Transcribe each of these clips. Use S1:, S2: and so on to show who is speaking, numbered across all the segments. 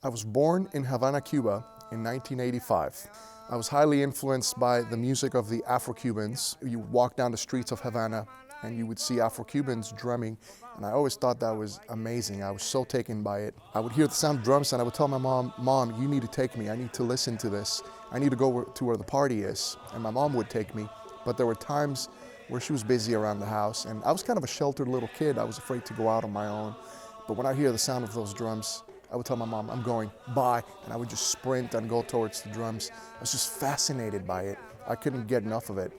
S1: I was born in Havana, Cuba in 1985. I was highly influenced by the music of the Afro-Cubans. You walk down the streets of Havana and you would see Afro-Cubans drumming, and I always thought that was amazing. I was so taken by it. I would hear the sound of drums and I would tell my mom, "Mom, you need to take me. I need to listen to this. I need to go to where the party is." And my mom would take me, but there were times where she was busy around the house, and I was kind of a sheltered little kid. I was afraid to go out on my own. But when I hear the sound of those drums, I would tell my mom, "I'm going, bye," and I would just sprint and go towards the drums. I was just fascinated by it. I couldn't get enough of it.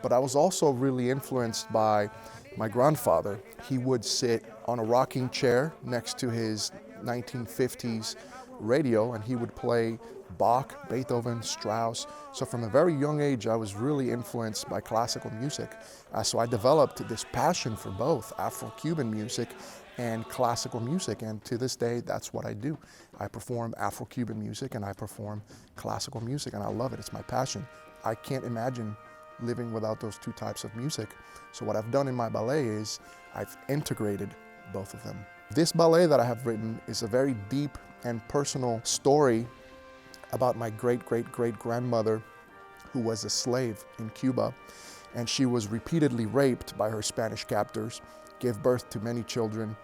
S1: But I was also really influenced by my grandfather. He would sit on a rocking chair next to his 1950s radio, and he would play Bach, Beethoven, Strauss. So from a very young age, I was really influenced by classical music. So I developed this passion for both Afro-Cuban music and classical music, and to this day, that's what I do. I perform Afro-Cuban music and I perform classical music, and I love it. It's my passion. I can't imagine living without those two types of music. So what I've done in my ballet is I've integrated both of them. This ballet that I have written is a very deep and personal story about my great-great-great-grandmother, who was a slave in Cuba, and she was repeatedly raped by her Spanish captors, gave birth to many children,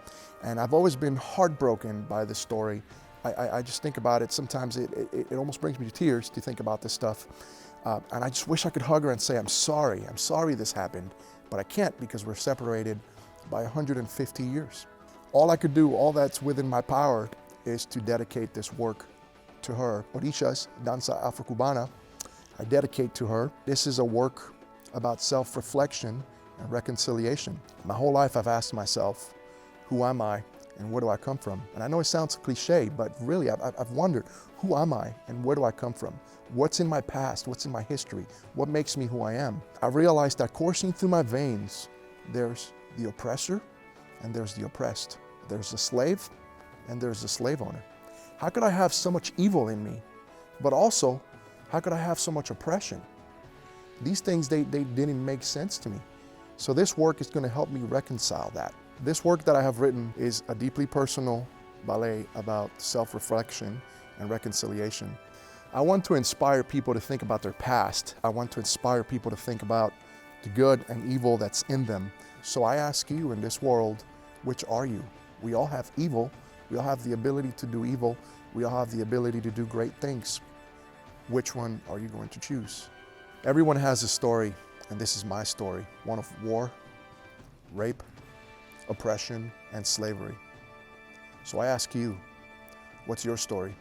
S1: and I've always been heartbroken by this story. I just think about it. Sometimes it almost brings me to tears to think about this stuff. And I just wish I could hug her and say, I'm sorry this happened, but I can't because we're separated by 150 years. All I could do, all that's within my power, is to dedicate this work to her. Orishas, Danza Afro-Cubana, I dedicate to her. This is a work about self-reflection and reconciliation. My whole life I've asked myself, who am I and where do I come from? And I know it sounds cliche, but really I've wondered, who am I and where do I come from? What's in my past? What's in my history? What makes me who I am? I realized that coursing through my veins, there's the oppressor and there's the oppressed. There's the slave and there's the slave owner. How could I have so much evil in me? But also, how could I have so much oppression? These things, they didn't make sense to me. So this work is going to help me reconcile that. This work that I have written is a deeply personal ballet about self-reflection and reconciliation. I want to inspire people to think about their past. I want to inspire people to think about the good and evil that's in them. So I ask you, in this world, which are you? We all have evil. We all have the ability to do evil. We all have the ability to do great things. Which one are you going to choose? Everyone has a story, and this is my story. One of war, rape, oppression, and slavery. So I ask you, what's your story?